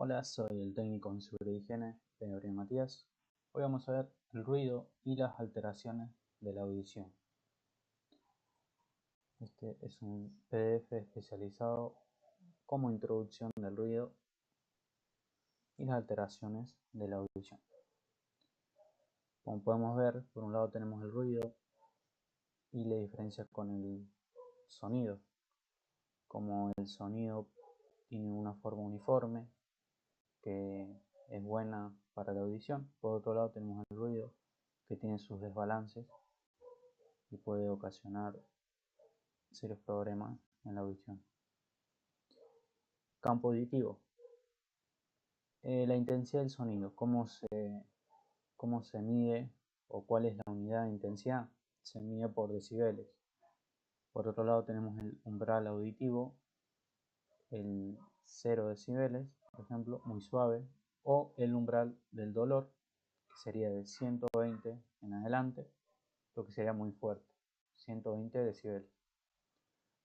Hola, soy el técnico en seguridad y higiene de Gabriel Matías. Hoy vamos a ver el ruido y las alteraciones de la audición. Este es un PDF especializado como introducción del ruido y las alteraciones de la audición. Como podemos ver, por un lado tenemos el ruido y la diferencia con el sonido. Como el sonido tiene una forma uniforme que es buena para la audición, por otro lado tenemos el ruido que tiene sus desbalances y puede ocasionar serios problemas en la audición. Campo auditivo. La intensidad del sonido, cómo se mide o cuál es la unidad de intensidad, se mide por decibeles. Por otro lado tenemos el umbral auditivo, el 0 decibeles, por ejemplo, muy suave, o el umbral del dolor, que sería de 120 en adelante, lo que sería muy fuerte, 120 decibeles.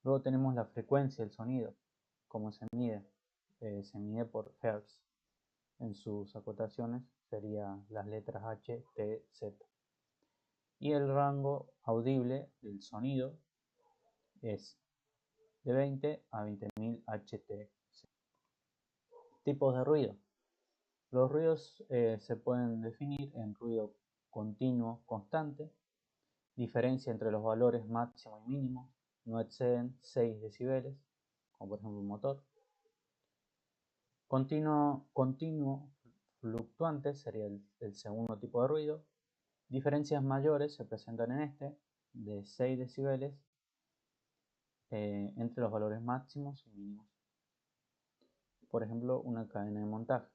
Luego tenemos la frecuencia del sonido, cómo se mide por Hertz. En sus acotaciones serían las letras H, T, Z. Y el rango audible del sonido es de 20 a 20.000 Hz. Tipos de ruido. Los ruidos se pueden definir en ruido continuo constante, diferencia entre los valores máximo y mínimo, no exceden 6 decibeles, como por ejemplo un motor. Continuo fluctuante sería el segundo tipo de ruido. Diferencias mayores se presentan en este, de 6 decibeles, entre los valores máximos y mínimos. Por ejemplo, una cadena de montaje.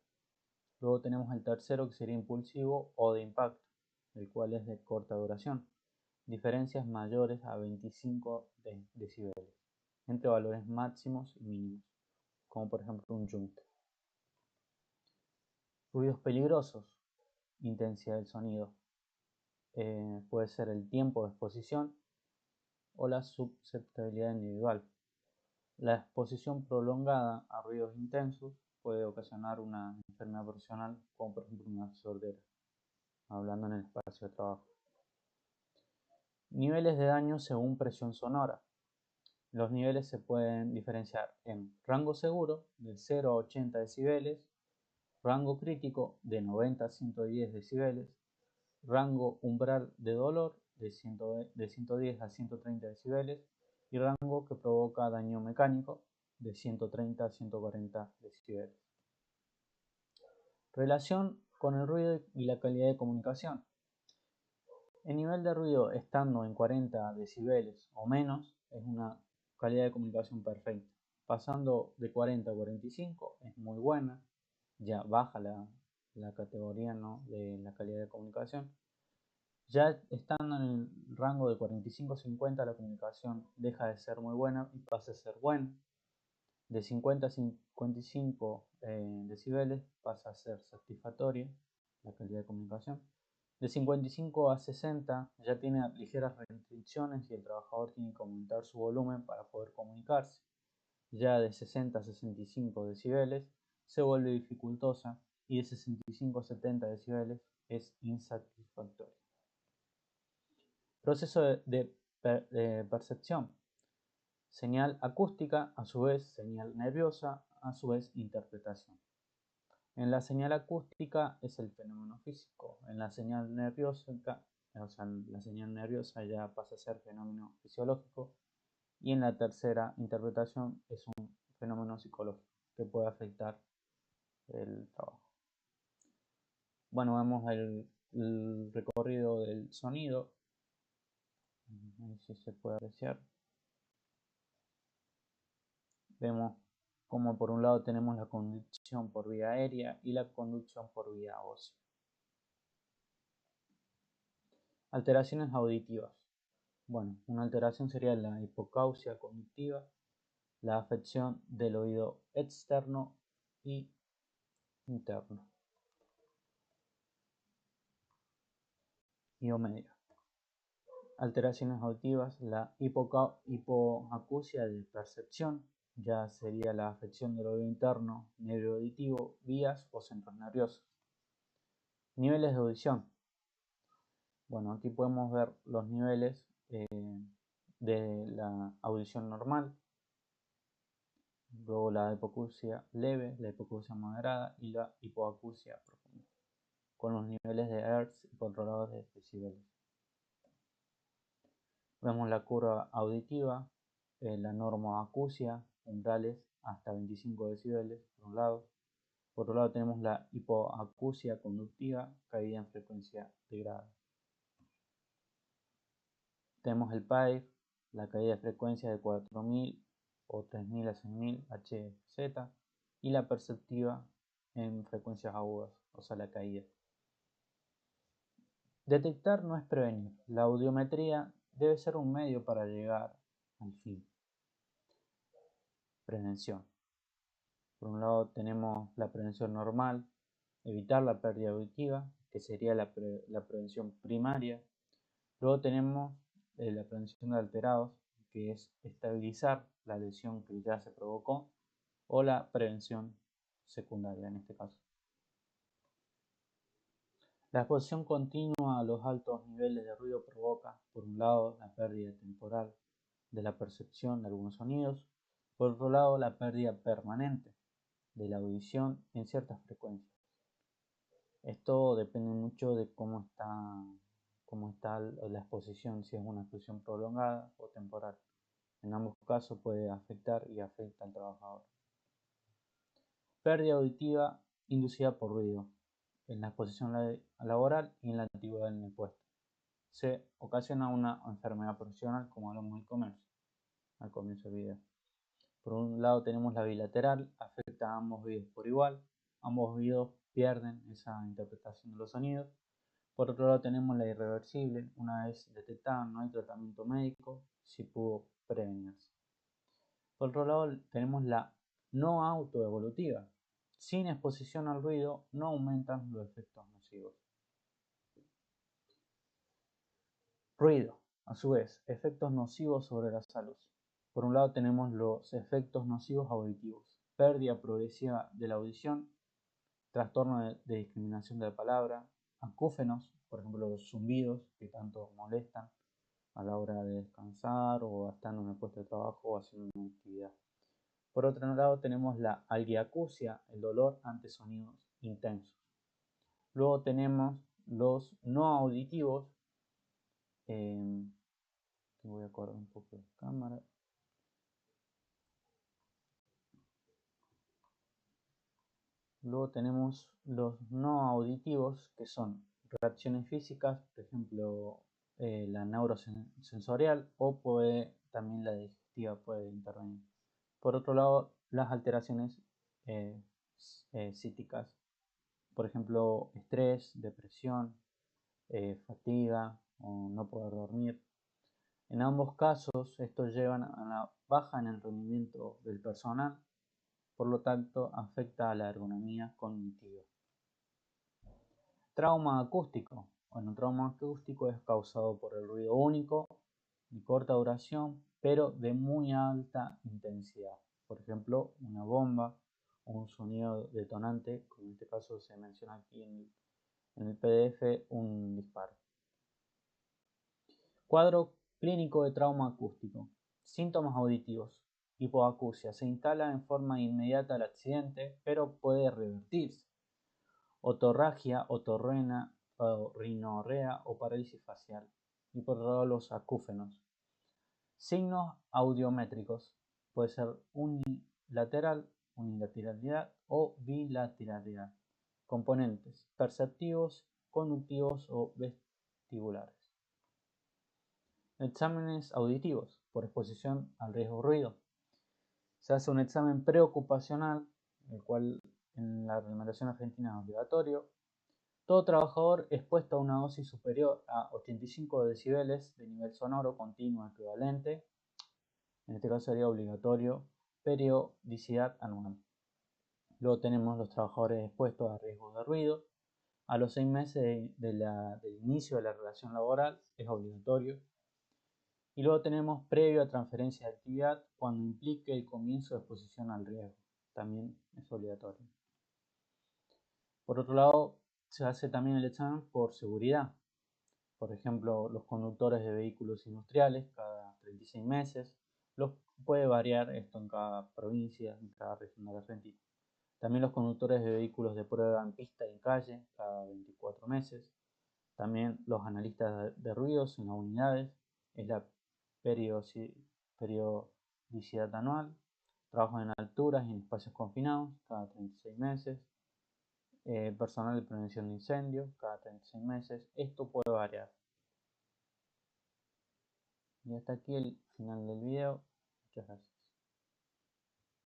Luego tenemos el tercero, que sería impulsivo o de impacto, el cual es de corta duración. Diferencias mayores a 25 decibeles, entre valores máximos y mínimos, como por ejemplo un yunque. Ruidos peligrosos. Intensidad del sonido. Puede ser el tiempo de exposición o la susceptibilidad individual. La exposición prolongada a ruidos intensos puede ocasionar una enfermedad profesional, como por ejemplo una sordera, hablando en el espacio de trabajo. Niveles de daño según presión sonora. Los niveles se pueden diferenciar en rango seguro de 0 a 80 decibeles, rango crítico de 90 a 110 decibeles, rango umbral de dolor de 110 a 130 decibeles y rango que provoca daño mecánico de 130 a 140 decibeles. Relación con el ruido y la calidad de comunicación. El nivel de ruido estando en 40 decibeles o menos es una calidad de comunicación perfecta. Pasando de 40 a 45 es muy buena, ya baja la categoría, ¿no?, de la calidad de comunicación. Ya estando en el rango de 45 a 50 la comunicación deja de ser muy buena y pasa a ser buena. De 50 a 55 decibeles pasa a ser satisfactoria la calidad de comunicación. De 55 a 60 ya tiene ligeras restricciones y el trabajador tiene que aumentar su volumen para poder comunicarse. Ya de 60 a 65 decibeles se vuelve dificultosa y de 65 a 70 decibeles es insatisfactoria. Proceso de percepción. Señal acústica, a su vez señal nerviosa, a su vez interpretación. En la señal acústica es el fenómeno físico. En la señal nerviosa, la señal nerviosa ya pasa a ser fenómeno fisiológico. Y en la tercera interpretación es un fenómeno psicológico que puede afectar el trabajo. Bueno, vemos el recorrido del sonido. A ver si se puede apreciar. Vemos como por un lado tenemos la conducción por vía aérea y la conducción por vía ósea. Alteraciones auditivas. Bueno, una alteración sería la hipocausia conductiva, la afección del oído externo y interno. Y o medio. Alteraciones auditivas, la hipoacusia de percepción, ya sería la afección del oído interno, nervio auditivo, vías o centros nerviosos. Niveles de audición. Bueno, aquí podemos ver los niveles de la audición normal, luego la hipoacusia leve, la hipoacusia moderada y la hipoacusia profunda, con los niveles de Hertz y controlados de decibeles. Vemos la curva auditiva, la normoacusia, umbrales hasta 25 decibeles, por un lado. Por otro lado tenemos la hipoacusia conductiva, caída en frecuencia de grado. Tenemos el PAIR, la caída de frecuencia de 4000 o 3000 a 6000 Hz, y la perceptiva en frecuencias agudas, o sea la caída. Detectar no es prevenir. La audiometría debe ser un medio para llegar al fin. Prevención. Por un lado tenemos la prevención normal, evitar la pérdida auditiva, que sería la prevención primaria. Luego tenemos la prevención de alterados, que es estabilizar la lesión que ya se provocó, o la prevención secundaria en este caso. La exposición continua a los altos niveles de ruido provoca, por un lado, la pérdida temporal de la percepción de algunos sonidos, por otro lado, la pérdida permanente de la audición en ciertas frecuencias. Esto depende mucho de cómo está la exposición, si es una exposición prolongada o temporal. En ambos casos puede afectar y afecta al trabajador. Pérdida auditiva inducida por ruido en la exposición laboral y en la antigüedad en el puesto. Se ocasiona una enfermedad profesional, como hablamos al comienzo del video. Por un lado tenemos la bilateral, afecta a ambos oídos por igual. Ambos oídos pierden esa interpretación de los sonidos. Por otro lado tenemos la irreversible, una vez detectada no hay tratamiento médico, si pudo prevenirse. Por otro lado tenemos la no autoevolutiva. Sin exposición al ruido no aumentan los efectos nocivos. Ruido, a su vez, efectos nocivos sobre la salud. Por un lado tenemos los efectos nocivos auditivos, pérdida progresiva de la audición, trastorno de discriminación de la palabra, acúfenos, por ejemplo los zumbidos que tanto molestan a la hora de descansar o estando en el puesto de trabajo o haciendo una actividad. Por otro lado tenemos la algiacusia, el dolor ante sonidos intensos. Luego tenemos los no auditivos, voy a correr un poco la cámara. Luego tenemos los no auditivos, que son reacciones físicas, por ejemplo la neurosensorial, o también la digestiva puede intervenir. Por otro lado, las alteraciones psíquicas, por ejemplo estrés, depresión, fatiga o no poder dormir. En ambos casos, estos llevan a la baja en el rendimiento del personal, por lo tanto afecta a la ergonomía cognitiva. Trauma acústico. Bueno, el trauma acústico es causado por el ruido único, de corta duración, pero de muy alta intensidad. Por ejemplo, una bomba o un sonido detonante, como en este caso se menciona aquí en el PDF, un disparo. Cuadro clínico de trauma acústico. Síntomas auditivos. Hipoacusia. Se instala en forma inmediata al accidente, pero puede revertirse. Otorragia, otorrinorrea o parálisis facial. Y por otro lado los acúfenos. Signos audiométricos. Puede ser unilateralidad o bilateralidad. Componentes perceptivos, conductivos o vestibulares. Exámenes auditivos por exposición al riesgo ruido. Se hace un examen preocupacional, el cual en la reglamentación argentina es obligatorio. Todo trabajador expuesto a una dosis superior a 85 decibeles de nivel sonoro continuo equivalente, en este caso sería obligatorio, periodicidad anual. Luego tenemos los trabajadores expuestos a riesgo de ruido. A los 6 meses del inicio de la relación laboral es obligatorio. Y luego tenemos previo a transferencia de actividad cuando implique el comienzo de exposición al riesgo. También es obligatorio. Por otro lado, se hace también el examen por seguridad. Por ejemplo, los conductores de vehículos industriales cada 36 meses. Puede variar esto en cada provincia, en cada región de la Argentina. También los conductores de vehículos de prueba en pista y en calle cada 24 meses. También los analistas de ruidos en las unidades. Es la periodicidad anual. Trabajo en alturas y en espacios confinados cada 36 meses. Personal de prevención de incendios cada 36 meses. Esto puede variar. Y hasta aquí el final del video. Muchas gracias.